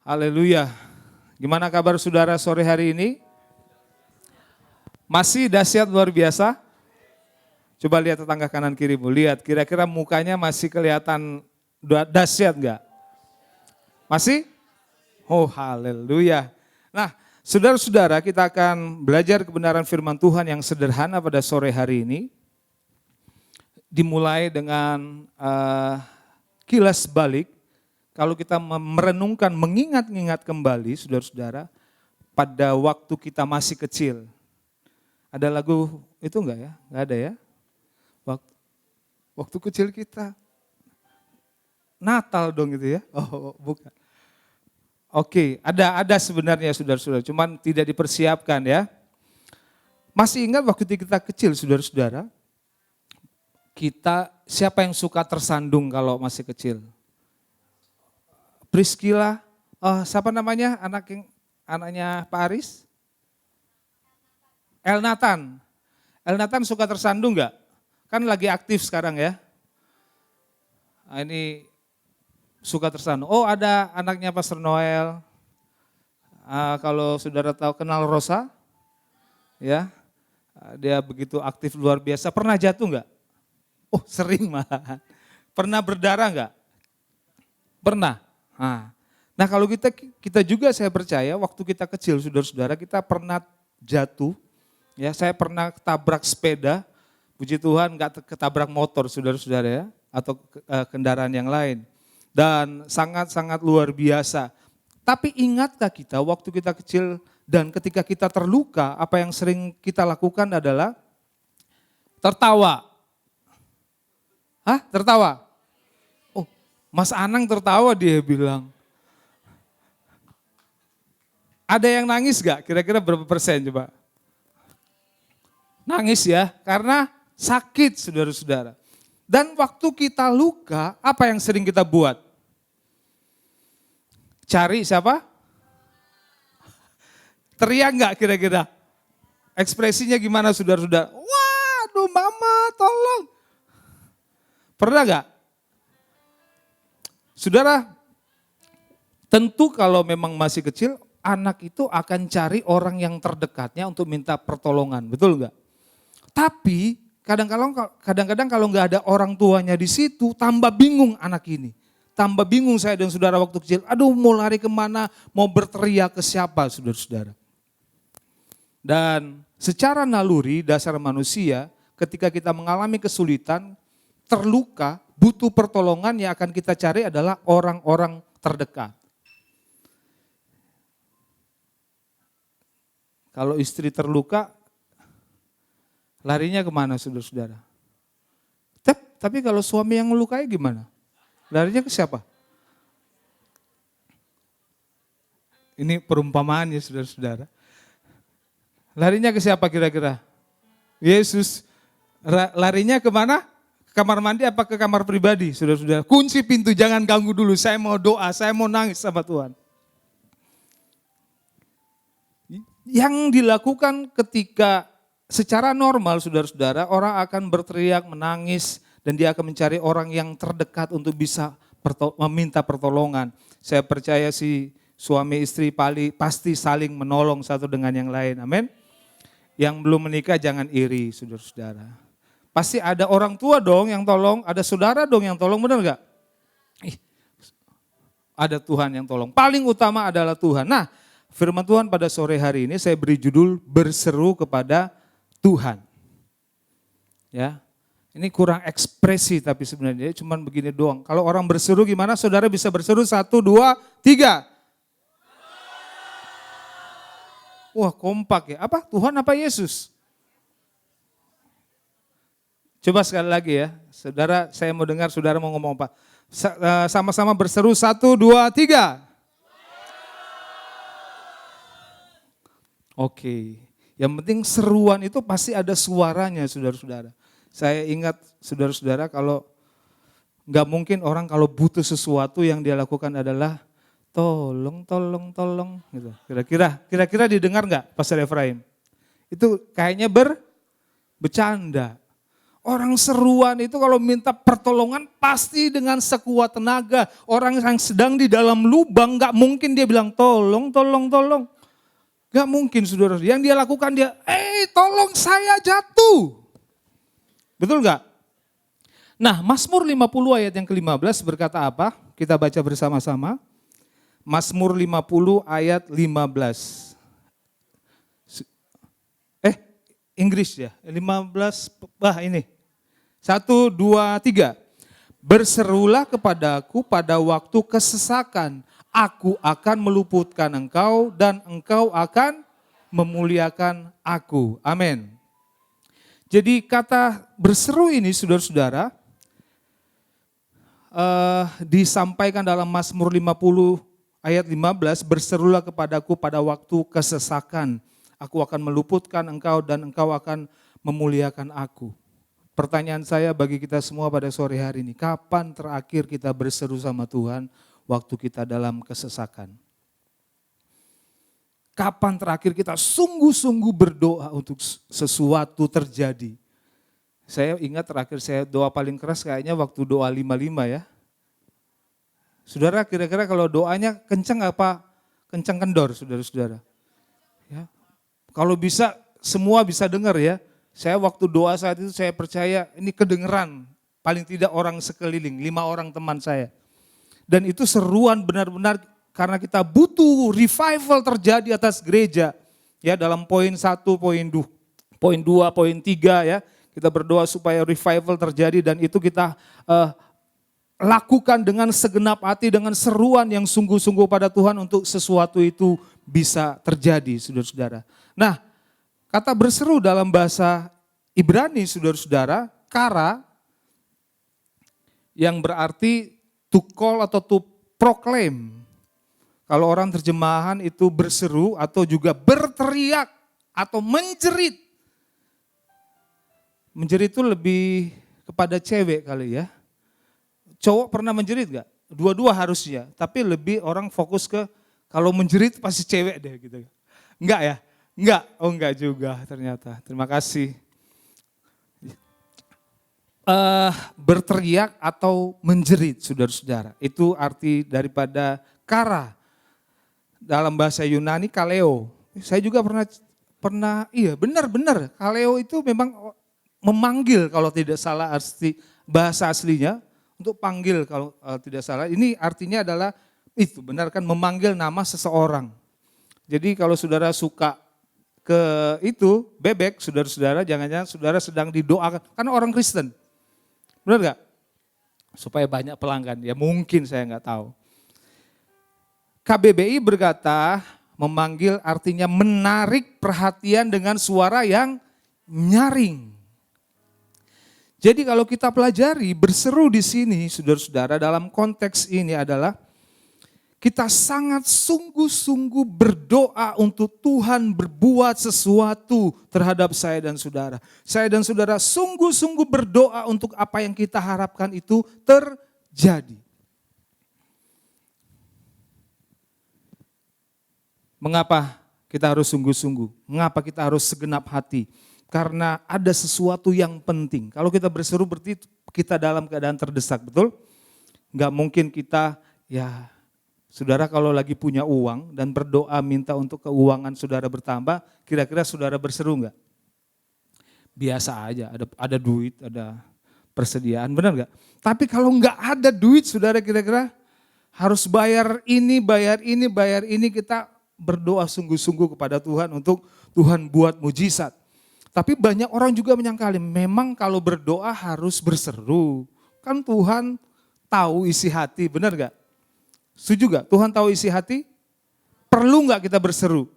Haleluya. Gimana kabar saudara sore hari ini? Masih dahsyat luar biasa? Coba lihat tetangga kanan kirimu, lihat kira-kira mukanya masih kelihatan dahsyat enggak? Masih? Oh haleluya. Nah saudara-saudara, kita akan belajar kebenaran firman Tuhan yang sederhana pada sore hari ini. Dimulai dengan kilas balik. Kalau kita merenungkan, mengingat-ingat kembali saudara-saudara, pada waktu kita masih kecil. Ada lagu itu enggak ya? Enggak ada ya? Waktu kecil kita. Natal dong itu ya? Oh bukan. Oke, ada sebenarnya saudara-saudara, cuman tidak dipersiapkan ya. Masih ingat waktu kita kecil saudara-saudara? Siapa yang suka tersandung kalau masih kecil? Priscilla, siapa namanya anaknya Pak Aris? Elnatan. Elnatan suka tersandung enggak? Kan lagi aktif sekarang ya. Nah, ini suka tersandung. Oh ada anaknya Pastor Noel. Kalau saudara tahu kenal Rosa, ya dia begitu aktif luar biasa. Pernah jatuh enggak? Oh sering malah. Pernah berdarah enggak? Pernah. Nah kalau kita juga saya percaya waktu kita kecil saudara-saudara kita pernah jatuh, ya saya pernah ketabrak sepeda, puji Tuhan nggak ketabrak motor saudara-saudara ya, atau kendaraan yang lain. Dan sangat-sangat luar biasa. Tapi ingatkah kita waktu kita kecil dan ketika kita terluka, apa yang sering kita lakukan adalah tertawa. Tertawa? Mas Anang tertawa dia bilang. Ada yang nangis gak? Kira-kira berapa persen coba? Nangis ya, karena sakit saudara-saudara. Dan waktu kita luka, apa yang sering kita buat? Cari siapa? Teriak gak kira-kira? Ekspresinya gimana saudara-saudara? Waduh mama tolong. Pernah gak? Saudara, tentu kalau memang masih kecil, anak itu akan cari orang yang terdekatnya untuk minta pertolongan, betul enggak? Tapi kadang-kadang kalau enggak ada orang tuanya di situ, tambah bingung anak ini. Tambah bingung saya dan saudara waktu kecil, aduh mau lari kemana, mau berteriak ke siapa saudara-saudara. Dan secara naluri dasar manusia, ketika kita mengalami kesulitan, terluka, butuh pertolongan yang akan kita cari adalah orang-orang terdekat. Kalau istri terluka, larinya kemana saudara-saudara? Tapi kalau suami yang melukai gimana? Larinya ke siapa? Ini perumpamaan ya saudara-saudara. Larinya ke siapa kira-kira? Yesus. Larinya kemana? Kamar mandi apa ke kamar pribadi, saudara-saudara? Kunci pintu, jangan ganggu dulu, saya mau doa, saya mau nangis sama Tuhan. Yang dilakukan ketika secara normal, saudara-saudara, orang akan berteriak, menangis, dan dia akan mencari orang yang terdekat untuk bisa meminta pertolongan. Saya percaya si suami istri pasti saling menolong satu dengan yang lain, amin. Yang belum menikah jangan iri, saudara-saudara. Pasti ada orang tua dong yang tolong, ada saudara dong yang tolong, benar enggak? Ada Tuhan yang tolong. Paling utama adalah Tuhan. Nah, firman Tuhan pada sore hari ini saya beri judul berseru kepada Tuhan. Ya, ini kurang ekspresi tapi sebenarnya cuma begini doang. Kalau orang berseru gimana? Saudara bisa berseru 1, 2, 3. Wah kompak ya. Apa? Tuhan apa Yesus? Coba sekali lagi ya, saudara, saya mau dengar saudara mau ngomong apa. Sama-sama berseru 1, 2, 3. Oke, yang penting seruan itu pasti ada suaranya saudara-saudara. Saya ingat saudara-saudara kalau nggak mungkin orang kalau butuh sesuatu yang dia lakukan adalah tolong, tolong, tolong. Gitu. Kira-kira didengar nggak Pastor Efraim? Itu kayaknya bercanda. Orang seruan itu kalau minta pertolongan pasti dengan sekuat tenaga. Orang yang sedang di dalam lubang gak mungkin dia bilang tolong, tolong, tolong. Gak mungkin saudara. Yang dia lakukan dia, tolong saya jatuh. Betul gak? Nah Mazmur 50 ayat yang ke-15 berkata apa? Kita baca bersama-sama. Mazmur 50 ayat 15. Inggris ya, 15, ini. 1, 2, 3. Berserulah kepadaku pada waktu kesesakan. Aku akan meluputkan engkau dan engkau akan memuliakan aku. Amin. Jadi kata berseru ini saudara-saudara disampaikan dalam Mazmur 50 ayat 15. Berserulah kepadaku pada waktu kesesakan. Aku akan meluputkan engkau dan engkau akan memuliakan aku. Pertanyaan saya bagi kita semua pada sore hari ini, kapan terakhir kita berseru sama Tuhan waktu kita dalam kesesakan? Kapan terakhir kita sungguh-sungguh berdoa untuk sesuatu terjadi? Saya ingat terakhir saya doa paling keras kayaknya waktu doa 55 ya. Saudara kira-kira kalau doanya kencang apa kencang kendor saudara-saudara? Ya. Kalau bisa semua bisa dengar ya. Saya waktu doa saat itu saya percaya ini kedengeran. Paling tidak orang sekeliling, 5 orang teman saya. Dan itu seruan benar-benar karena kita butuh revival terjadi atas gereja. Ya dalam poin 1, poin 2, poin 3 ya. Kita berdoa supaya revival terjadi dan itu kita lakukan dengan segenap hati, dengan seruan yang sungguh-sungguh pada Tuhan untuk sesuatu itu bisa terjadi saudara-saudara. Nah, kata berseru dalam bahasa Ibrani saudara-saudara, kara yang berarti to call atau to proclaim. Kalau orang terjemahan itu berseru atau juga berteriak atau menjerit. Menjerit itu lebih kepada cewek kali ya. Cowok pernah menjerit gak? Dua-dua harusnya, tapi lebih orang fokus ke kalau menjerit pasti cewek deh gitu. Enggak ya? Enggak, oh enggak juga ternyata. Terima kasih. Berteriak atau menjerit saudara-saudara. Itu arti daripada kara. Dalam bahasa Yunani kaleo. Saya juga pernah iya benar-benar. Kaleo itu memang memanggil kalau tidak salah arti bahasa aslinya. Untuk panggil kalau tidak salah. Ini artinya adalah itu benar kan memanggil nama seseorang. Jadi kalau saudara suka ke itu bebek, saudara-saudara, jangan-jangan saudara sedang didoakan. Karena orang Kristen, benar gak? Supaya banyak pelanggan, ya mungkin saya nggak tahu. KBBI berkata memanggil artinya menarik perhatian dengan suara yang nyaring. Jadi kalau kita pelajari berseru di sini saudara-saudara dalam konteks ini adalah kita sangat sungguh-sungguh berdoa untuk Tuhan berbuat sesuatu terhadap saya dan saudara. Saya dan saudara sungguh-sungguh berdoa untuk apa yang kita harapkan itu terjadi. Mengapa kita harus sungguh-sungguh? Mengapa kita harus segenap hati? Karena ada sesuatu yang penting. Kalau kita berseru berarti kita dalam keadaan terdesak, betul? Enggak mungkin kita ya saudara kalau lagi punya uang dan berdoa minta untuk keuangan saudara bertambah, kira-kira saudara berseru enggak? Biasa aja, ada duit, ada persediaan, benar enggak? Tapi kalau enggak ada duit saudara kira-kira harus bayar ini, kita berdoa sungguh-sungguh kepada Tuhan untuk Tuhan buat mujizat. Tapi banyak orang juga menyangkali memang kalau berdoa harus berseru. Kan Tuhan tahu isi hati, benar enggak? Setuju gak? Tuhan tahu isi hati? Perlu gak kita berseru?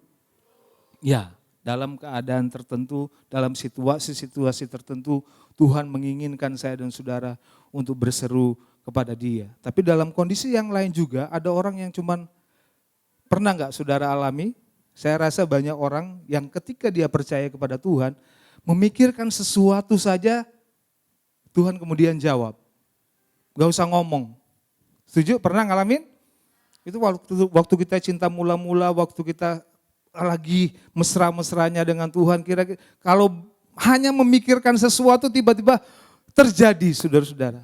Ya, dalam keadaan tertentu, dalam situasi-situasi tertentu, Tuhan menginginkan saya dan saudara untuk berseru kepada Dia. Tapi dalam kondisi yang lain juga ada orang yang cuman, pernah gak saudara alami? Saya rasa banyak orang yang ketika dia percaya kepada Tuhan, memikirkan sesuatu saja, Tuhan kemudian jawab. Gak usah ngomong. Setuju? Pernah ngalamin? Itu waktu kita cinta mula-mula, waktu kita lagi mesra-mesranya dengan Tuhan, kira-kira kalau hanya memikirkan sesuatu tiba-tiba terjadi, saudara-saudara.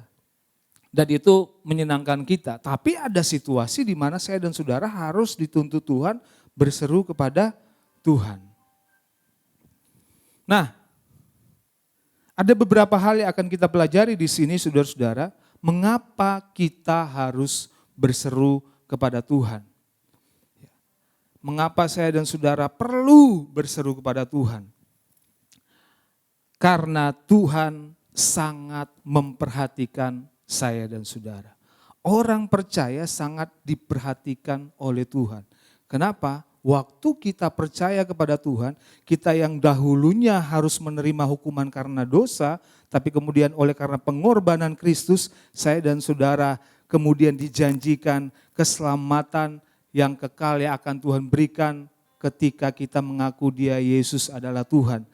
Dan itu menyenangkan kita. Tapi ada situasi di mana saya dan saudara harus dituntut Tuhan berseru kepada Tuhan. Nah, ada beberapa hal yang akan kita pelajari di sini, saudara-saudara. Mengapa kita harus berseru kepada Tuhan? Mengapa saya dan saudara perlu berseru kepada Tuhan? Karena Tuhan sangat memperhatikan saya dan saudara. Orang percaya sangat diperhatikan oleh Tuhan. Kenapa? Waktu kita percaya kepada Tuhan, kita yang dahulunya harus menerima hukuman karena dosa, tapi kemudian oleh karena pengorbanan Kristus, saya dan saudara kemudian dijanjikan keselamatan yang kekal yang akan Tuhan berikan ketika kita mengaku Dia Yesus adalah Tuhan.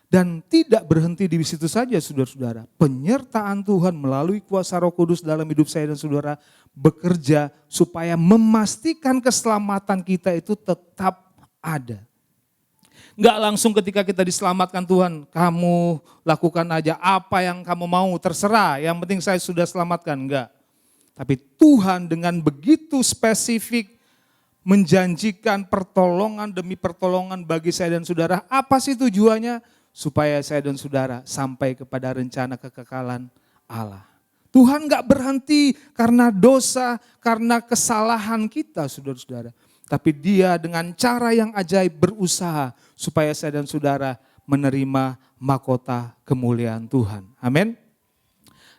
Dan tidak berhenti di situ saja, saudara-saudara. Penyertaan Tuhan melalui kuasa Roh Kudus dalam hidup saya dan saudara bekerja supaya memastikan keselamatan kita itu tetap ada. Enggak langsung ketika kita diselamatkan Tuhan, kamu lakukan aja apa yang kamu mau, terserah, yang penting saya sudah selamatkan. Enggak. Tapi Tuhan dengan begitu spesifik menjanjikan pertolongan demi pertolongan bagi saya dan saudara. Apa sih tujuannya? Supaya saya dan saudara sampai kepada rencana kekekalan Allah. Tuhan gak berhenti karena dosa, karena kesalahan kita, saudara-saudara. Tapi Dia dengan cara yang ajaib berusaha supaya saya dan saudara menerima mahkota kemuliaan Tuhan. Amin.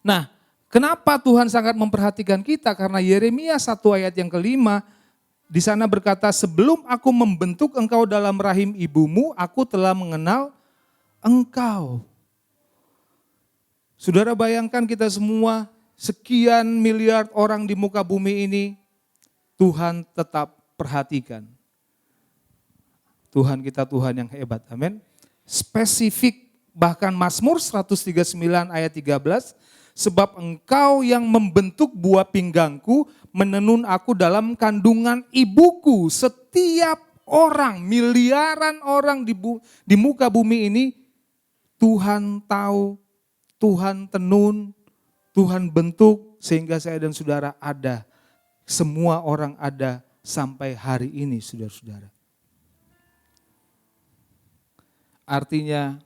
Nah, kenapa Tuhan sangat memperhatikan kita? Karena Yeremia 1 ayat yang kelima, di sana berkata, sebelum aku membentuk engkau dalam rahim ibumu, aku telah mengenal engkau. Saudara bayangkan kita semua, sekian miliar orang di muka bumi ini, Tuhan tetap perhatikan. Tuhan kita Tuhan yang hebat, amin. Spesifik, bahkan Mazmur 139 ayat 13, sebab engkau yang membentuk buah pinggangku, menenun aku dalam kandungan ibuku. Setiap orang, miliaran orang di muka bumi ini, Tuhan tahu, Tuhan tenun, Tuhan bentuk sehingga saya dan saudara ada. Semua orang ada sampai hari ini, saudara-saudara. Artinya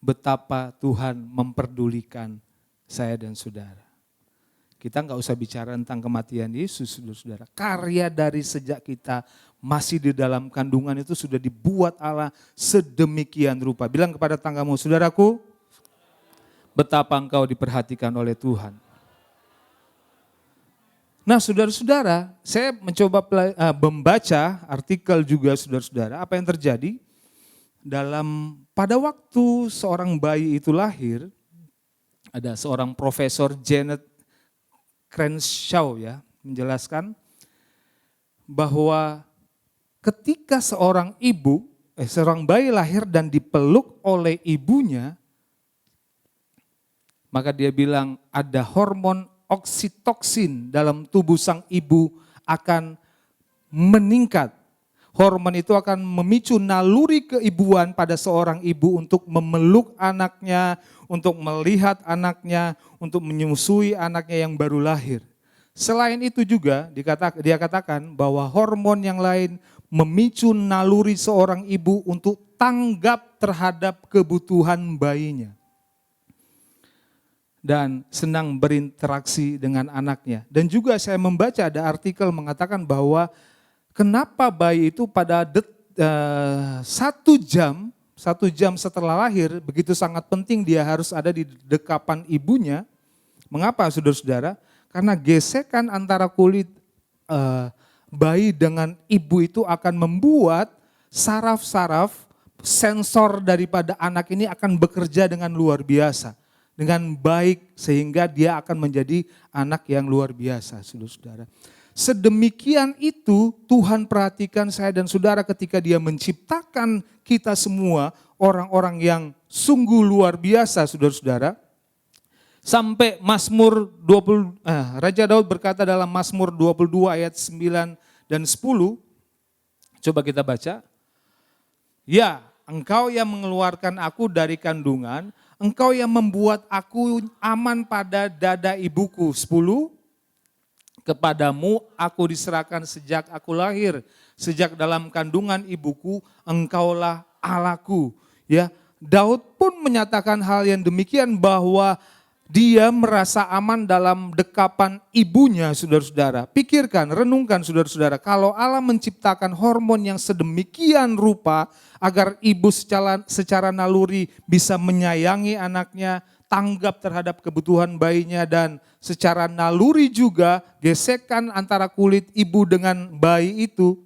betapa Tuhan memperdulikan saya dan saudara. Kita nggak usah bicara tentang kematian Yesus, saudara-saudara. Karya dari sejak kita masih di dalam kandungan itu sudah dibuat Allah sedemikian rupa. Bilang kepada tanggamu, saudaraku, betapa engkau diperhatikan oleh Tuhan. Nah, saudara-saudara, saya mencoba membaca artikel juga, saudara-saudara, apa yang terjadi pada waktu seorang bayi itu lahir, ada seorang profesor Janet Crenshaw ya menjelaskan bahwa ketika seorang bayi lahir dan dipeluk oleh ibunya, maka dia bilang ada hormon oksitoksin dalam tubuh sang ibu akan meningkat. Hormon itu akan memicu naluri keibuan pada seorang ibu untuk memeluk anaknya, untuk melihat anaknya, untuk menyusui anaknya yang baru lahir. Selain itu juga dia katakan bahwa hormon yang lain memicu naluri seorang ibu untuk tanggap terhadap kebutuhan bayinya. Dan senang berinteraksi dengan anaknya. Dan juga saya membaca ada artikel mengatakan bahwa kenapa bayi itu pada 1 jam setelah lahir, begitu sangat penting dia harus ada di dekapan ibunya. Mengapa saudara-saudara? Karena gesekan antara kulit bayi dengan ibu itu akan membuat saraf-saraf sensor daripada anak ini akan bekerja dengan luar biasa. Dengan baik sehingga dia akan menjadi anak yang luar biasa, saudara-saudara. Sedemikian itu Tuhan perhatikan saya dan saudara ketika Dia menciptakan kita semua orang-orang yang sungguh luar biasa, saudara-saudara. Sampai Raja Daud berkata dalam Mazmur 22 ayat 9 dan 10, coba kita baca. Ya, Engkau yang mengeluarkan aku dari kandungan, Engkau yang membuat aku aman pada dada ibuku. 10, kepadamu aku diserahkan sejak aku lahir, sejak dalam kandungan ibuku, Engkaulah Allahku. Ya, Daud pun menyatakan hal yang demikian bahwa dia merasa aman dalam dekapan ibunya, saudara-saudara. Pikirkan, renungkan saudara-saudara, kalau Allah menciptakan hormon yang sedemikian rupa agar ibu secara naluri bisa menyayangi anaknya, tanggap terhadap kebutuhan bayinya, dan secara naluri juga gesekan antara kulit ibu dengan bayi itu,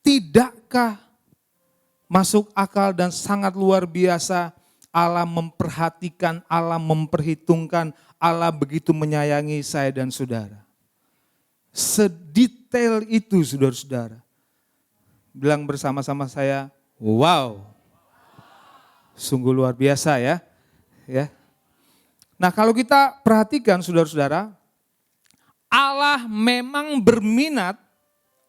tidakkah masuk akal dan sangat luar biasa Allah memperhatikan, Allah memperhitungkan, Allah begitu menyayangi saya dan saudara. Sedetail itu saudara-saudara. Bilang bersama-sama saya, wow. Sungguh luar biasa ya. Nah, kalau kita perhatikan saudara-saudara, Allah memang berminat,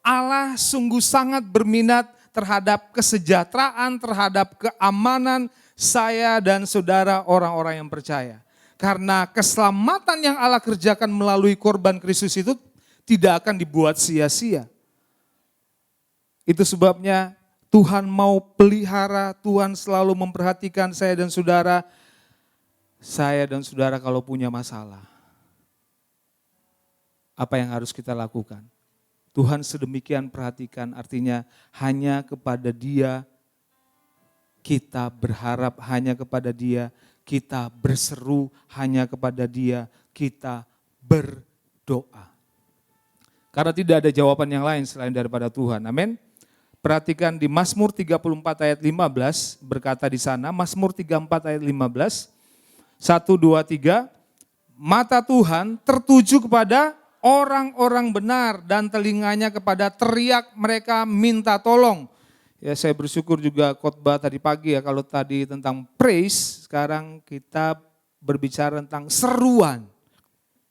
Allah sungguh sangat berminat terhadap kesejahteraan, terhadap keamanan saya dan saudara orang-orang yang percaya. Karena keselamatan yang Allah kerjakan melalui korban Kristus itu tidak akan dibuat sia-sia. Itu sebabnya Tuhan mau pelihara, Tuhan selalu memperhatikan saya dan saudara. Saya dan saudara kalau punya masalah, apa yang harus kita lakukan? Tuhan sedemikian perhatikan, artinya hanya kepada Dia kita berharap, hanya kepada Dia kita berseru, hanya kepada Dia kita berdoa. Karena tidak ada jawaban yang lain selain daripada Tuhan. Amin. Perhatikan di Mazmur 34 ayat 15, berkata di sana, Mazmur 34 ayat 15, 1, 2, 3, mata Tuhan tertuju kepada orang-orang benar dan telinganya kepada teriak mereka minta tolong. Ya, saya bersyukur juga khotbah tadi pagi ya, kalau tadi tentang praise, sekarang kita berbicara tentang seruan.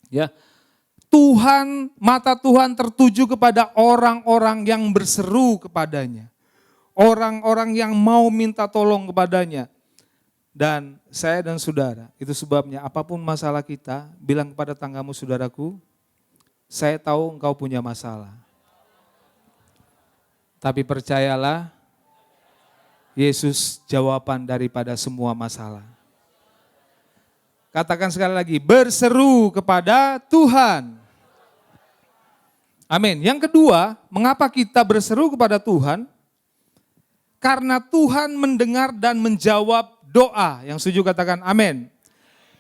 Ya, Tuhan, mata Tuhan tertuju kepada orang-orang yang berseru kepadanya. Orang-orang yang mau minta tolong kepadanya. Dan saya dan saudara, itu sebabnya apapun masalah kita, bilang kepada tanggamu, saudaraku, saya tahu engkau punya masalah. Tapi percayalah, Yesus jawaban daripada semua masalah. Katakan sekali lagi, berseru kepada Tuhan. Amin. Yang kedua, mengapa kita berseru kepada Tuhan? Karena Tuhan mendengar dan menjawab doa. Yang setuju katakan amin.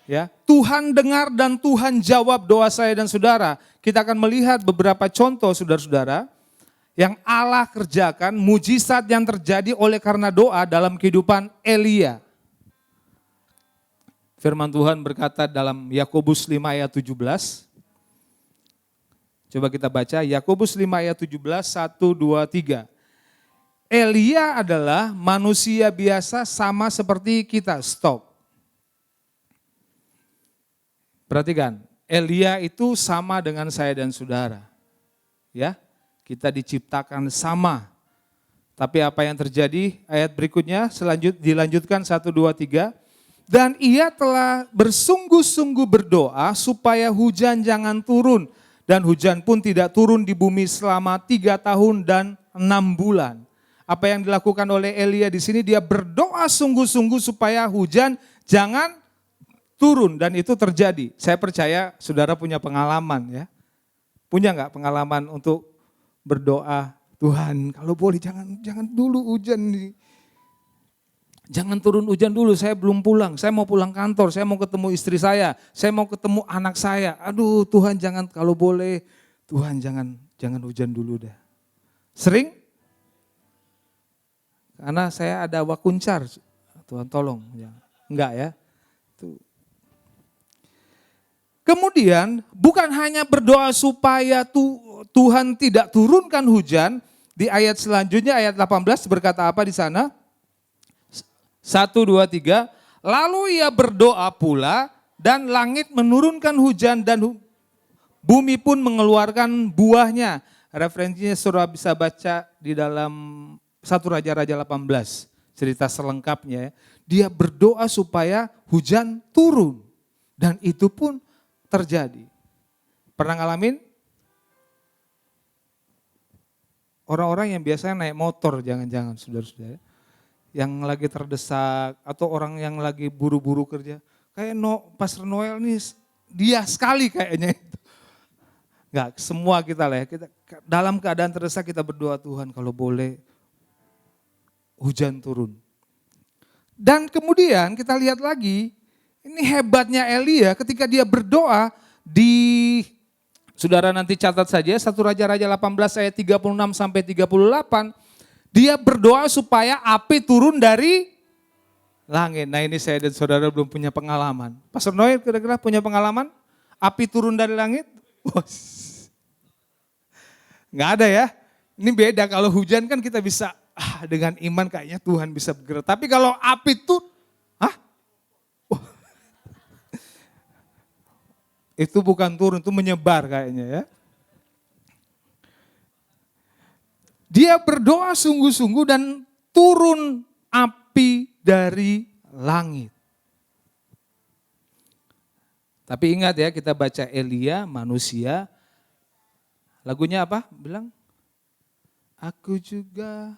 Ya, Tuhan dengar dan Tuhan jawab doa saya dan saudara. Kita akan melihat beberapa contoh saudara-saudara yang Allah kerjakan, mujizat yang terjadi oleh karena doa dalam kehidupan Elia. Firman Tuhan berkata dalam Yakobus 5 ayat 17. Coba kita baca Yakobus 5 ayat 17, 1, 2, 3. Elia adalah manusia biasa sama seperti kita. Stop. Perhatikan, Elia itu sama dengan saya dan saudara. Ya, kita diciptakan sama. Tapi apa yang terjadi? Ayat berikutnya dilanjutkan 1, 2, 3. Dan ia telah bersungguh-sungguh berdoa supaya hujan jangan turun. Dan hujan pun tidak turun di bumi selama 3 tahun dan 6 bulan. Apa yang dilakukan oleh Elia di sini? Dia berdoa sungguh-sungguh supaya hujan jangan turun, dan itu terjadi. Saya percaya saudara punya pengalaman ya. Punya enggak pengalaman untuk berdoa, Tuhan kalau boleh jangan dulu hujan nih. Jangan turun hujan dulu, saya belum pulang, saya mau pulang kantor, saya mau ketemu istri saya mau ketemu anak saya. Aduh Tuhan jangan, kalau boleh Tuhan jangan hujan dulu dah. Sering? Karena saya ada wakuncar, Tuhan tolong. Enggak ya. Kemudian bukan hanya berdoa supaya Tuhan tidak turunkan hujan, di ayat selanjutnya ayat 18 berkata apa di sana? 1, 2, 3, lalu ia berdoa pula dan langit menurunkan hujan dan bumi pun mengeluarkan buahnya. Referensinya saudara bisa baca di dalam 1 Raja-Raja 18, cerita selengkapnya ya. Dia berdoa supaya hujan turun. Dan itu pun terjadi. Pernah ngalamin? Orang-orang yang biasanya naik motor, jangan-jangan saudara-saudara. Yang lagi terdesak, atau orang yang lagi buru-buru kerja. Kayak Pastor Noel nih, dia sekali kayaknya itu. Enggak, semua kita lah ya. Kita, dalam keadaan terdesak kita berdoa, Tuhan kalau boleh hujan turun. Dan kemudian kita lihat lagi, ini hebatnya Elia ketika dia berdoa di, saudara nanti catat saja 1 Raja-Raja 18 ayat 36 sampai 38, dia berdoa supaya api turun dari langit. Nah ini saya dan saudara belum punya pengalaman. Pastor Noel kira-kira punya pengalaman? Api turun dari langit? Nggak ada ya. Ini beda, kalau hujan kan kita bisa dengan iman kayaknya Tuhan bisa bergerak. Tapi kalau api tuh, itu bukan turun, itu menyebar kayaknya ya. Dia berdoa sungguh-sungguh dan turun api dari langit. Tapi ingat ya, kita baca Elia, manusia. Lagunya apa? Bilang, aku juga.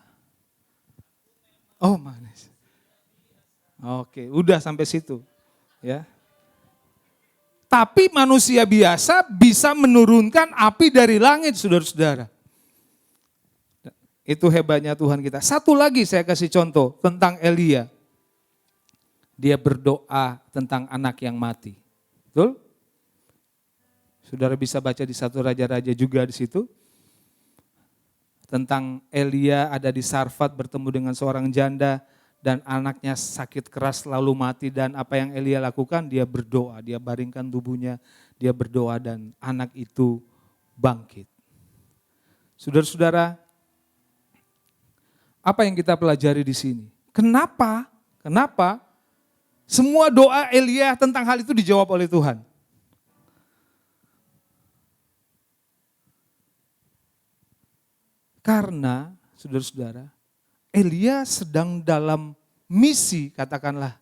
Oh manis. Oke, udah sampai situ. Ya. Tapi manusia biasa bisa menurunkan api dari langit, saudara-saudara. Itu hebatnya Tuhan kita. Satu lagi saya kasih contoh tentang Elia. Dia berdoa tentang anak yang mati. Betul? Saudara bisa baca di 1 Raja-Raja juga di situ. Tentang Elia ada di Sarfat bertemu dengan seorang janda. Dan anaknya sakit keras lalu mati, dan apa yang Elia lakukan? Dia berdoa, dia baringkan tubuhnya, dia berdoa dan anak itu bangkit. Saudara-saudara, apa yang kita pelajari di sini? Kenapa semua doa Elia tentang hal itu dijawab oleh Tuhan? Karena, saudara-saudara, Elia sedang dalam misi, katakanlah,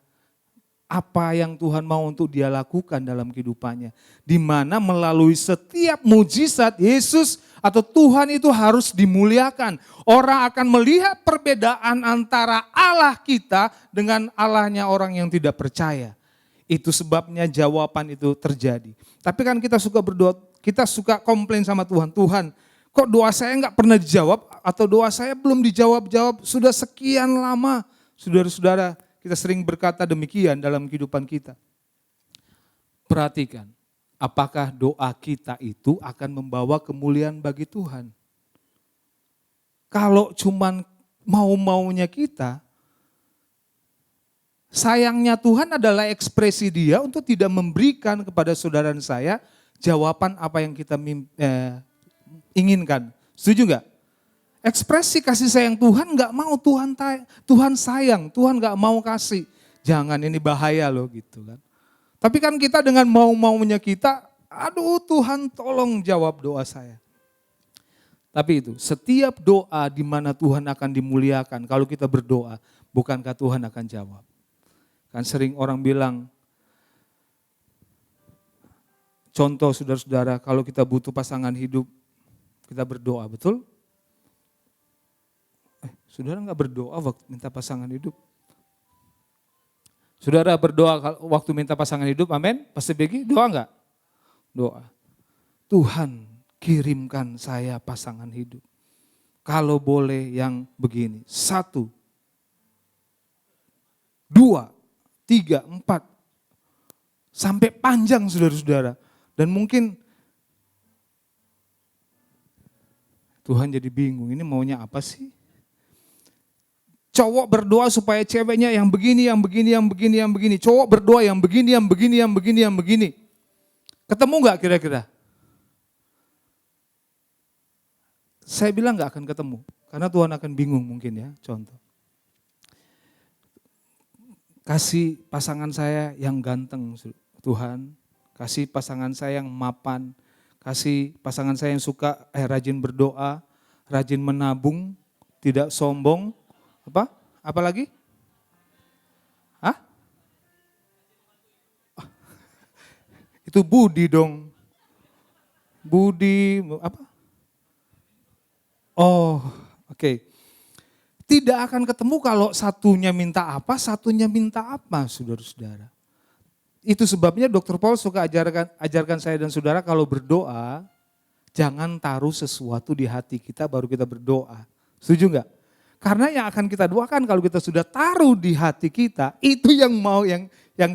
apa yang Tuhan mau untuk dia lakukan dalam kehidupannya. Di mana melalui setiap mujizat Yesus atau Tuhan itu harus dimuliakan. Orang akan melihat perbedaan antara Allah kita dengan Allahnya orang yang tidak percaya. Itu sebabnya jawaban itu terjadi. Tapi kan kita suka berdoa, kita suka komplain sama Tuhan. Tuhan, kok doa saya enggak pernah dijawab, atau doa saya belum dijawab-jawab sudah sekian lama. Saudara-saudara, kita sering berkata demikian dalam kehidupan kita. Perhatikan, apakah doa kita itu akan membawa kemuliaan bagi Tuhan? Kalau cuman mau-maunya kita, sayangnya Tuhan adalah ekspresi Dia untuk tidak memberikan kepada saudara dan saya jawaban apa yang kita inginkan. Setuju enggak? Ekspresi kasih sayang Tuhan enggak mau Tuhan sayang, Tuhan enggak mau kasih. Jangan, ini bahaya loh gitu kan. Tapi kan kita dengan mau-maunya kita, aduh Tuhan tolong jawab doa saya. Tapi itu, setiap doa di mana Tuhan akan dimuliakan, kalau kita berdoa, bukankah Tuhan akan jawab? Kan sering orang bilang, contoh saudara-saudara, kalau kita butuh pasangan hidup, kita berdoa, betul? Saudara enggak berdoa waktu minta pasangan hidup? Saudara berdoa waktu minta pasangan hidup, amin? Pastor Begi, doa enggak? Doa. Tuhan kirimkan saya pasangan hidup. Kalau boleh yang begini, 1, 2, 3, 4. Sampai panjang saudara-saudara. Dan mungkin Tuhan jadi bingung, ini maunya apa sih? Cowok berdoa supaya ceweknya yang begini, yang begini, yang begini, yang begini. Cowok berdoa yang begini, yang begini, yang begini, yang begini. Ketemu enggak kira-kira? Saya bilang enggak akan ketemu. Karena Tuhan akan bingung mungkin ya, contoh. Kasih pasangan saya yang ganteng Tuhan. Kasih pasangan saya yang mapan. Kasih pasangan saya yang suka rajin berdoa, rajin menabung, tidak sombong, apa? Apa lagi? Hah? Itu budi dong. Budi apa? Oh, oke. Tidak akan ketemu kalau satunya minta apa, satunya minta apa, saudara-saudara. Itu sebabnya Dr. Paul suka ajarkan saya dan saudara kalau berdoa, jangan taruh sesuatu di hati kita baru kita berdoa. Setuju enggak? Karena yang akan kita doakan kalau kita sudah taruh di hati kita, itu yang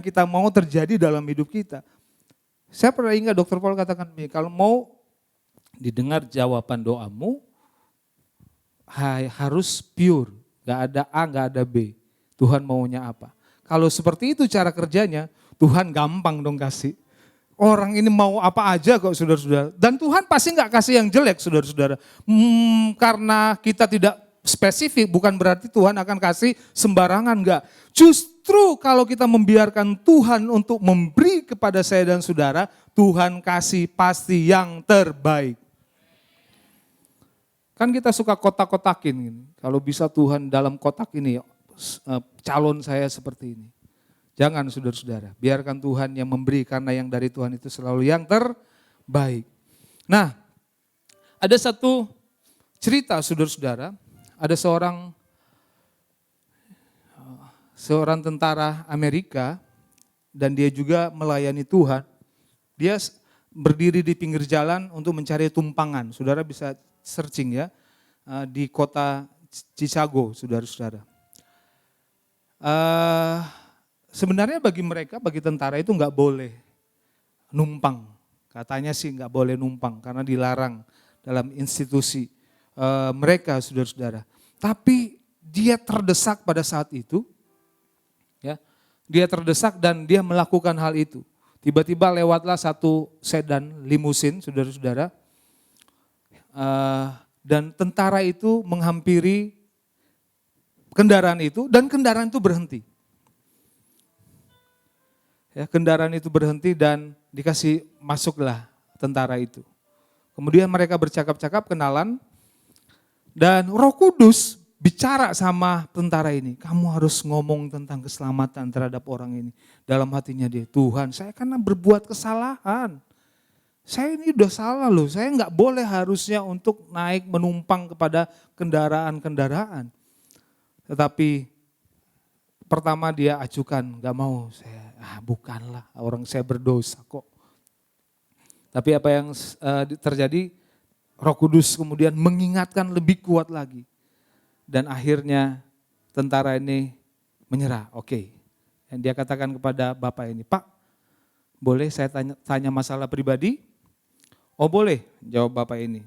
kita mau terjadi dalam hidup kita. Saya pernah ingat Dr. Paul katakan, kalau mau didengar jawaban doamu, harus pure, gak ada A, gak ada B. Tuhan maunya apa? Kalau seperti itu cara kerjanya, Tuhan gampang dong kasih. Orang ini mau apa aja kok saudara-saudara. Dan Tuhan pasti gak kasih yang jelek saudara-saudara. Karena kita tidak spesifik bukan berarti Tuhan akan kasih sembarangan, enggak. Justru kalau kita membiarkan Tuhan untuk memberi kepada saya dan saudara, Tuhan kasih pasti yang terbaik. Kan kita suka kotak-kotakin, kalau bisa Tuhan dalam kotak ini, calon saya seperti ini. Jangan saudara-saudara, biarkan Tuhan yang memberi karena yang dari Tuhan itu selalu yang terbaik. Nah, ada satu cerita saudara-saudara, ada seorang tentara Amerika dan dia juga melayani Tuhan. Dia berdiri di pinggir jalan untuk mencari tumpangan. Saudara bisa searching ya, di kota Chicago, saudara-saudara. Sebenarnya bagi mereka, bagi tentara itu nggak boleh numpang. Katanya sih nggak boleh numpang karena dilarang dalam institusi mereka, saudara-saudara. Tapi dia terdesak pada saat itu, ya, dia terdesak dan dia melakukan hal itu. Tiba-tiba lewatlah satu sedan limusin, saudara-saudara. Dan tentara itu menghampiri kendaraan itu dan kendaraan itu berhenti. Ya, kendaraan itu berhenti dan dikasih masuklah tentara itu. Kemudian mereka bercakap-cakap, kenalan, dan Roh Kudus bicara sama tentara ini. Kamu harus ngomong tentang keselamatan terhadap orang ini. Dalam hatinya dia, Tuhan saya karena berbuat kesalahan. Saya ini udah salah loh, saya nggak boleh harusnya untuk naik menumpang kepada kendaraan-kendaraan. Tetapi pertama dia acukan, nggak mau, bukanlah orang saya berdosa kok. Tapi apa yang terjadi, Roh Kudus kemudian mengingatkan lebih kuat lagi. Dan akhirnya tentara ini menyerah, oke. Dan dia katakan kepada bapak ini, Pak boleh saya tanya masalah pribadi? Oh boleh, jawab bapak ini.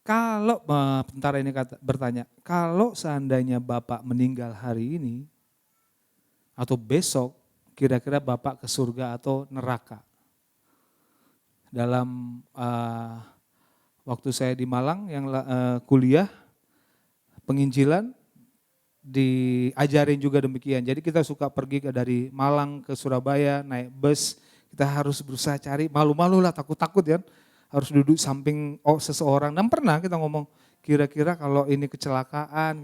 Kalau tentara ini bertanya, kalau seandainya bapak meninggal hari ini atau besok, kira-kira bapak ke surga atau neraka? Dalam waktu saya di Malang yang kuliah penginjilan diajarin juga demikian. Jadi kita suka pergi dari Malang ke Surabaya naik bus. Kita harus berusaha cari, malu-malu lah, takut-takut ya. Harus duduk samping seseorang. Dan pernah kita ngomong, kira-kira kalau ini kecelakaan,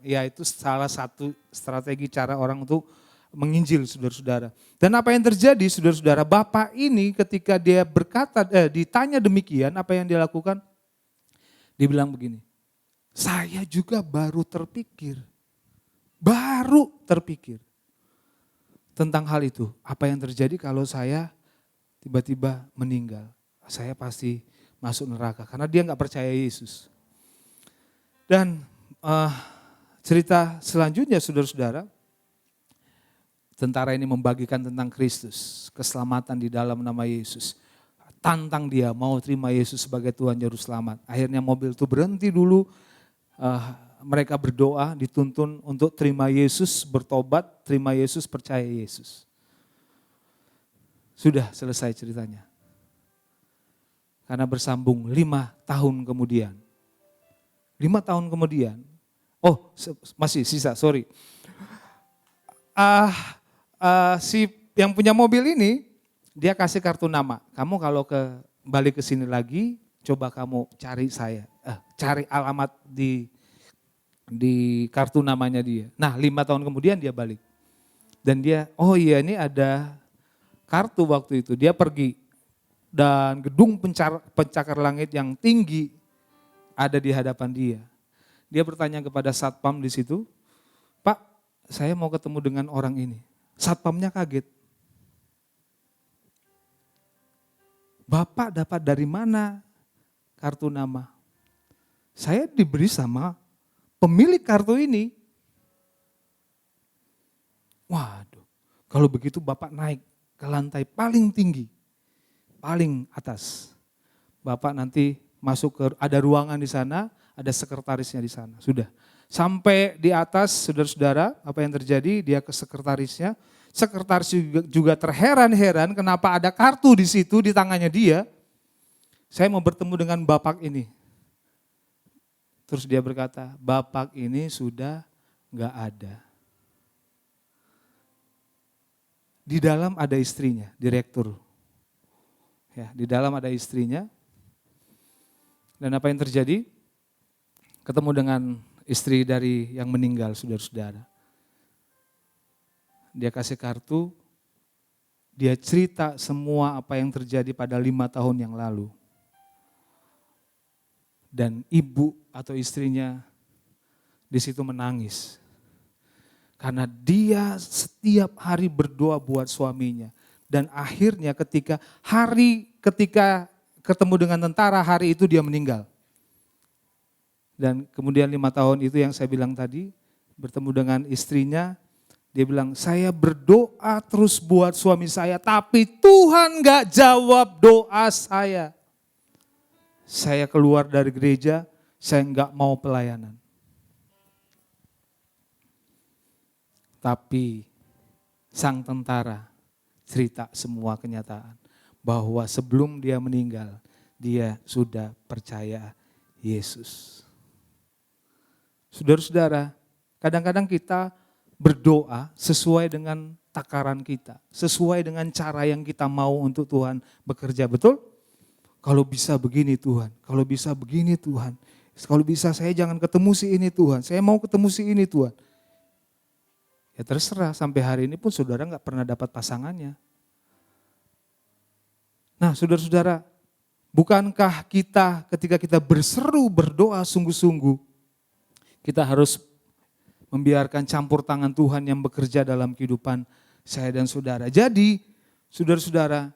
ya itu salah satu strategi cara orang untuk menginjil, saudara-saudara. Dan apa yang terjadi, saudara-saudara, bapak ini ketika dia berkata, ditanya demikian, apa yang dia lakukan? Dia bilang begini, saya juga baru terpikir tentang hal itu. Apa yang terjadi kalau saya tiba-tiba meninggal? Saya pasti masuk neraka karena dia nggak percaya Yesus. Dan cerita selanjutnya saudara-saudara, tentara ini membagikan tentang Kristus, keselamatan di dalam nama Yesus. Tantang dia mau terima Yesus sebagai Tuhan Juru Selamat. Akhirnya mobil itu berhenti dulu. Mereka berdoa, dituntun untuk terima Yesus, bertobat, terima Yesus, percaya Yesus. Sudah selesai ceritanya. Karena bersambung 5 tahun kemudian. 5 tahun kemudian, masih sisa, sorry. Si yang punya mobil ini, dia kasih kartu nama. Kamu kalau balik ke sini lagi, coba kamu cari saya. Cari alamat di di kartu namanya dia. Nah 5 tahun kemudian dia balik. Dan dia, oh iya ini ada kartu waktu itu. Dia pergi dan gedung pencakar langit yang tinggi ada di hadapan dia. Dia bertanya kepada satpam di situ, Pak saya mau ketemu dengan orang ini. Satpamnya kaget. Bapak dapat dari mana kartu nama? Saya diberi sama pemilik kartu ini. Waduh, kalau begitu Bapak naik ke lantai paling tinggi, paling atas. Bapak nanti masuk ke, ada ruangan di sana, ada sekretarisnya di sana. Sudah, sampai di atas saudara-saudara, apa yang terjadi? Dia ke sekretarisnya. Sekretaris juga terheran-heran kenapa ada kartu di situ di tangannya dia. Saya mau bertemu dengan Bapak ini. Terus dia berkata, Bapak ini sudah enggak ada. Di dalam ada istrinya, direktur. Ya, di dalam ada istrinya. Dan apa yang terjadi? Ketemu dengan istri dari yang meninggal, saudara-saudara. Dia kasih kartu, dia cerita semua apa yang terjadi pada 5 tahun yang lalu. Dan ibu atau istrinya di situ menangis. Karena dia setiap hari berdoa buat suaminya. Dan akhirnya ketika ketemu dengan tentara, hari itu dia meninggal. Dan kemudian 5 tahun itu yang saya bilang tadi, bertemu dengan istrinya, dia bilang, saya berdoa terus buat suami saya, tapi Tuhan gak jawab doa saya. Saya keluar dari gereja, saya gak mau pelayanan. Tapi sang tentara cerita semua kenyataan. Bahwa sebelum dia meninggal, dia sudah percaya Yesus. Saudara-saudara, kadang-kadang kita berdoa sesuai dengan takaran kita, sesuai dengan cara yang kita mau untuk Tuhan bekerja, betul? Kalau bisa begini Tuhan, kalau bisa begini Tuhan, kalau bisa saya jangan ketemu si ini Tuhan, saya mau ketemu si ini Tuhan. Ya terserah, sampai hari ini pun saudara gak pernah dapat pasangannya. Nah saudara-saudara, bukankah kita ketika kita berseru berdoa sungguh-sungguh, kita harus membiarkan campur tangan Tuhan yang bekerja dalam kehidupan saya dan saudara. Jadi, saudara-saudara,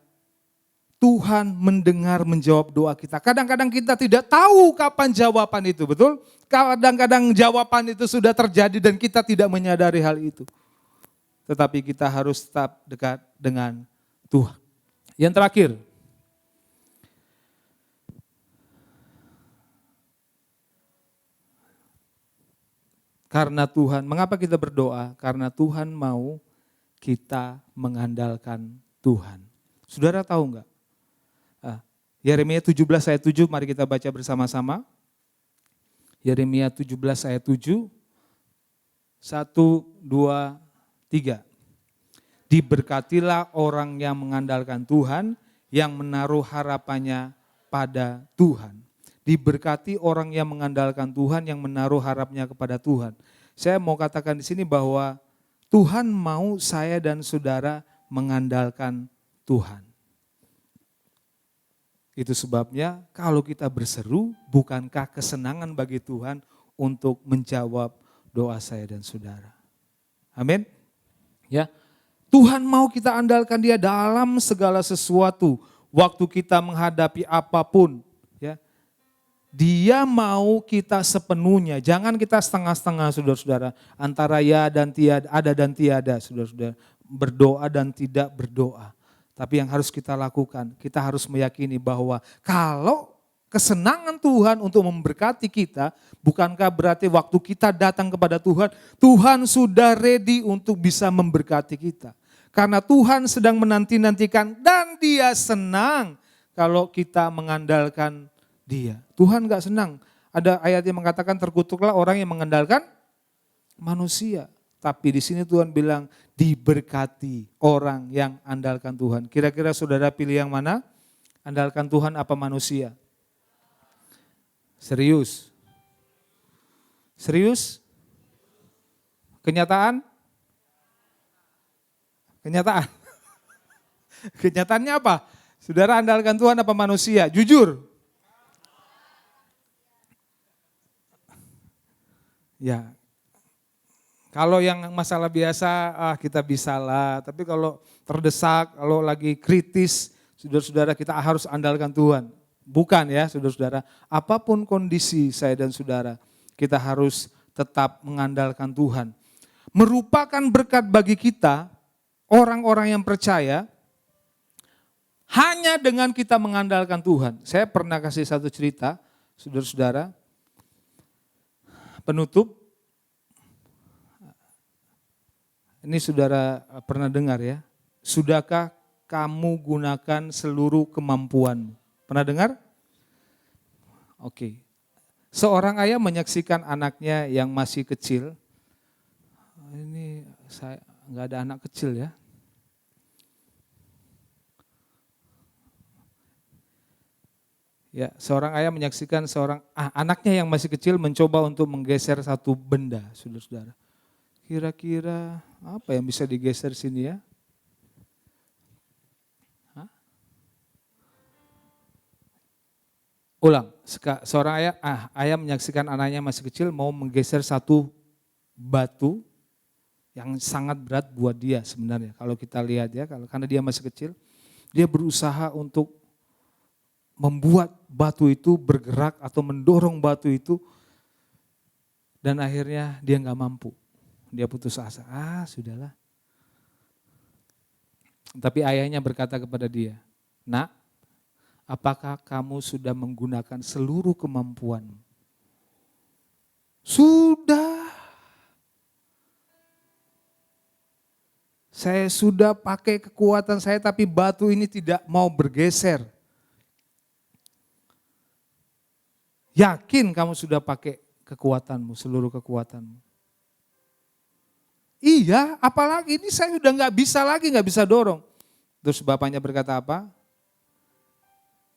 Tuhan mendengar menjawab doa kita. Kadang-kadang kita tidak tahu kapan jawaban itu, betul? Kadang-kadang jawaban itu sudah terjadi dan kita tidak menyadari hal itu. Tetapi kita harus tetap dekat dengan Tuhan. Yang terakhir, karena Tuhan, mengapa kita berdoa? Karena Tuhan mau kita mengandalkan Tuhan. Saudara tahu enggak? Yeremia 17 ayat 7, mari kita baca bersama-sama. Yeremia 17 ayat 7, 1, 2, 3. Diberkatilah orang yang mengandalkan Tuhan, yang menaruh harapannya pada Tuhan. Diberkati orang yang mengandalkan Tuhan, yang menaruh harapnya kepada Tuhan. Saya mau katakan di sini bahwa Tuhan mau saya dan saudara mengandalkan Tuhan. Itu sebabnya kalau kita berseru, bukankah kesenangan bagi Tuhan untuk menjawab doa saya dan saudara. Amin. Ya, Tuhan mau kita andalkan Dia dalam segala sesuatu. Waktu kita menghadapi apapun, ya. Dia mau kita sepenuhnya, jangan kita setengah-setengah saudara-saudara. Antara ya dan tiada, ada dan tiada saudara-saudara. Berdoa dan tidak berdoa. Tapi yang harus kita lakukan, kita harus meyakini bahwa kalau kesenangan Tuhan untuk memberkati kita, bukankah berarti waktu kita datang kepada Tuhan, Tuhan sudah ready untuk bisa memberkati kita. Karena Tuhan sedang menanti-nantikan dan Dia senang kalau kita mengandalkan Dia. Tuhan gak senang. Ada ayat yang mengatakan terkutuklah orang yang mengandalkan manusia. Tapi di sini Tuhan bilang diberkati orang yang andalkan Tuhan. Kira-kira saudara pilih yang mana? Andalkan Tuhan apa manusia? Serius? Serius? Kenyataan? Kenyataan. Kenyataannya apa? Saudara andalkan Tuhan apa manusia? Jujur. Ya, kalau yang masalah biasa, kita bisa lah. Tapi kalau terdesak, kalau lagi kritis, saudara-saudara kita harus andalkan Tuhan. Bukan ya saudara-saudara, apapun kondisi saya dan saudara, kita harus tetap mengandalkan Tuhan. Merupakan berkat bagi kita, orang-orang yang percaya, hanya dengan kita mengandalkan Tuhan. Saya pernah kasih satu cerita, saudara-saudara, penutup. Ini saudara pernah dengar ya, sudahkah kamu gunakan seluruh kemampuanmu? Pernah dengar? Oke. Seorang ayah menyaksikan anaknya yang masih kecil. Ini saya nggak ada anak kecil ya. Ya, seorang ayah menyaksikan anaknya yang masih kecil mencoba untuk menggeser satu benda, saudara-saudara. Kira-kira apa yang bisa digeser sini ya? Hah? Ulang, seorang ayah menyaksikan anaknya masih kecil mau menggeser satu batu yang sangat berat buat dia sebenarnya. Kalau kita lihat ya, karena dia masih kecil, dia berusaha untuk membuat batu itu bergerak atau mendorong batu itu, dan akhirnya dia nggak mampu. Dia putus asa, sudahlah. Tapi ayahnya berkata kepada dia, "Nak, apakah kamu sudah menggunakan seluruh kemampuanmu?" Sudah. Saya sudah pakai kekuatan saya tapi batu ini tidak mau bergeser. Yakin kamu sudah pakai kekuatanmu, seluruh kekuatanmu? Iya, apalagi ini saya sudah nggak bisa dorong. Terus bapaknya berkata apa?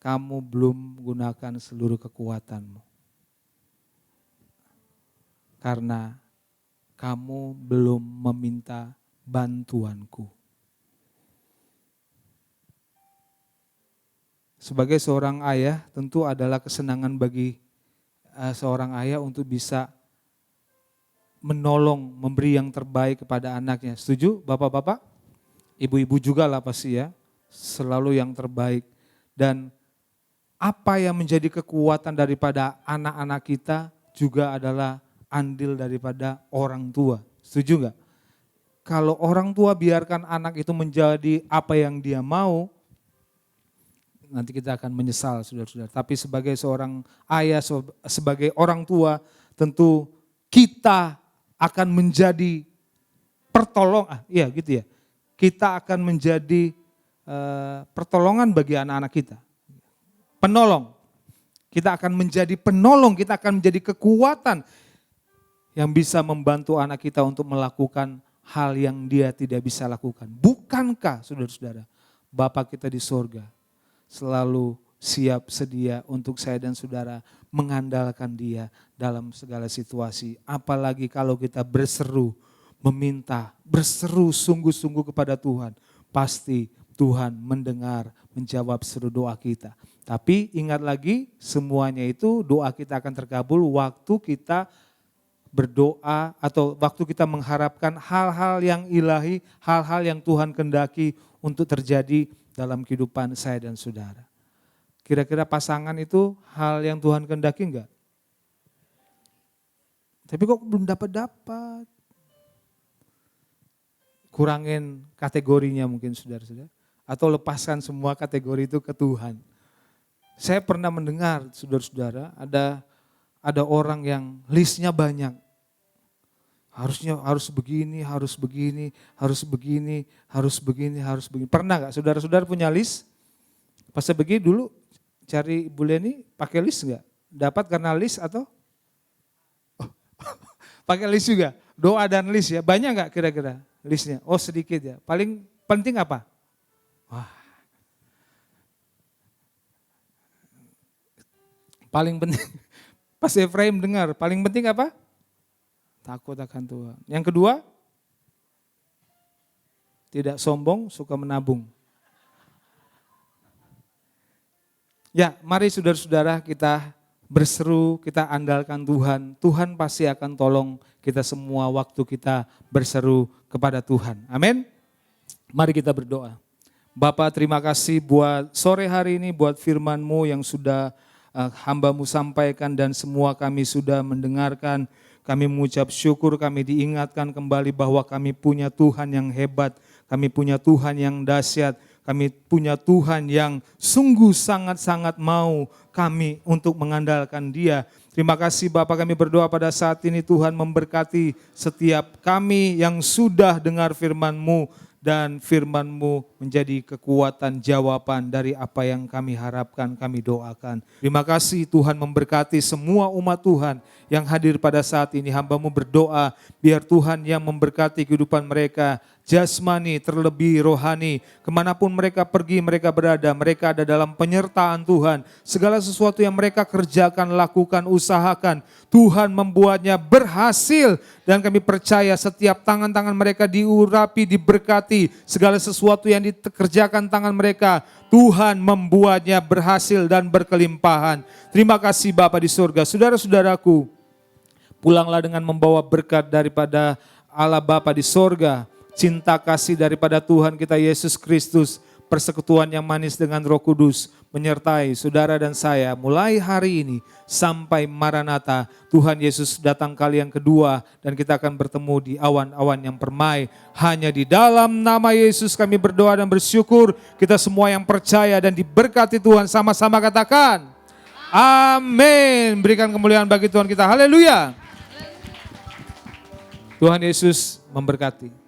Kamu belum gunakan seluruh kekuatanmu. Karena kamu belum meminta bantuanku. Sebagai seorang ayah tentu adalah kesenangan bagi seorang ayah untuk bisa menolong, memberi yang terbaik kepada anaknya. Setuju bapak-bapak? Ibu-ibu juga lah pasti ya, selalu yang terbaik. Dan apa yang menjadi kekuatan daripada anak-anak kita juga adalah andil daripada orang tua. Setuju enggak? Kalau orang tua biarkan anak itu menjadi apa yang dia mau, nanti kita akan menyesal saudara-saudara. Tapi sebagai seorang ayah, sebagai orang tua, tentu kita akan menjadi Kita akan menjadi pertolongan bagi anak-anak kita. Penolong. Kita akan menjadi penolong, kita akan menjadi kekuatan yang bisa membantu anak kita untuk melakukan hal yang dia tidak bisa lakukan. Bukankah saudara-saudara, Bapa kita di sorga selalu siap sedia untuk saya dan saudara mengandalkan Dia dalam segala situasi. Apalagi kalau kita berseru, meminta, berseru sungguh-sungguh kepada Tuhan. Pasti Tuhan mendengar, menjawab seru doa kita. Tapi ingat lagi, semuanya itu doa kita akan terkabul waktu kita berdoa atau waktu kita mengharapkan hal-hal yang ilahi, hal-hal yang Tuhan kehendaki untuk terjadi dalam kehidupan saya dan saudara. Kira-kira pasangan itu hal yang Tuhan kehendaki enggak? Tapi kok belum dapat? Kurangin kategorinya mungkin saudara-saudara. Atau lepaskan semua kategori itu ke Tuhan. Saya pernah mendengar saudara-saudara ada orang yang listnya banyak. Harus begini. Pernah gak saudara-saudara punya list? Pas saya pergi dulu cari Ibu Leni pakai list gak? Dapat karena list atau? Pakai list juga? Doa dan list ya, banyak gak kira-kira listnya? Oh sedikit ya, paling penting apa? Wah. Paling penting, pas Efraim dengar, paling penting apa? Takut akan Tuhan. Yang kedua, tidak sombong, suka menabung. Ya, mari saudara-saudara kita berseru, kita andalkan Tuhan. Tuhan pasti akan tolong kita semua waktu kita berseru kepada Tuhan. Amin. Mari kita berdoa. Bapa, terima kasih buat sore hari ini, buat firman-Mu yang sudah hamba-Mu sampaikan dan semua kami sudah mendengarkan. Kami mengucap syukur, kami diingatkan kembali bahwa kami punya Tuhan yang hebat, kami punya Tuhan yang dahsyat, kami punya Tuhan yang sungguh sangat-sangat mau kami untuk mengandalkan Dia. Terima kasih Bapak, kami berdoa pada saat ini Tuhan memberkati setiap kami yang sudah dengar firman-Mu, dan firman-Mu menjadi kekuatan jawaban dari apa yang kami harapkan, kami doakan. Terima kasih Tuhan memberkati semua umat Tuhan yang hadir pada saat ini. Hamba-Mu berdoa biar Tuhan yang memberkati kehidupan mereka, jasmani terlebih rohani. Kemanapun mereka pergi, mereka berada, mereka ada dalam penyertaan Tuhan. Segala sesuatu yang mereka kerjakan, lakukan, usahakan, Tuhan membuatnya berhasil. Dan kami percaya setiap tangan-tangan mereka diurapi, diberkati. Segala sesuatu yang dikerjakan tangan mereka, Tuhan membuatnya berhasil dan berkelimpahan. Terima kasih Bapa di surga. Saudara-saudaraku, pulanglah dengan membawa berkat daripada Allah Bapa di surga, cinta kasih daripada Tuhan kita Yesus Kristus, persekutuan yang manis dengan Roh Kudus menyertai saudara dan saya mulai hari ini sampai Maranatha. Tuhan Yesus datang kali yang kedua dan kita akan bertemu di awan-awan yang permai. Hanya di dalam nama Yesus kami berdoa dan bersyukur. Kita semua yang percaya dan diberkati Tuhan sama-sama katakan amin. Berikan kemuliaan bagi Tuhan kita. Haleluya. Tuhan Yesus memberkati.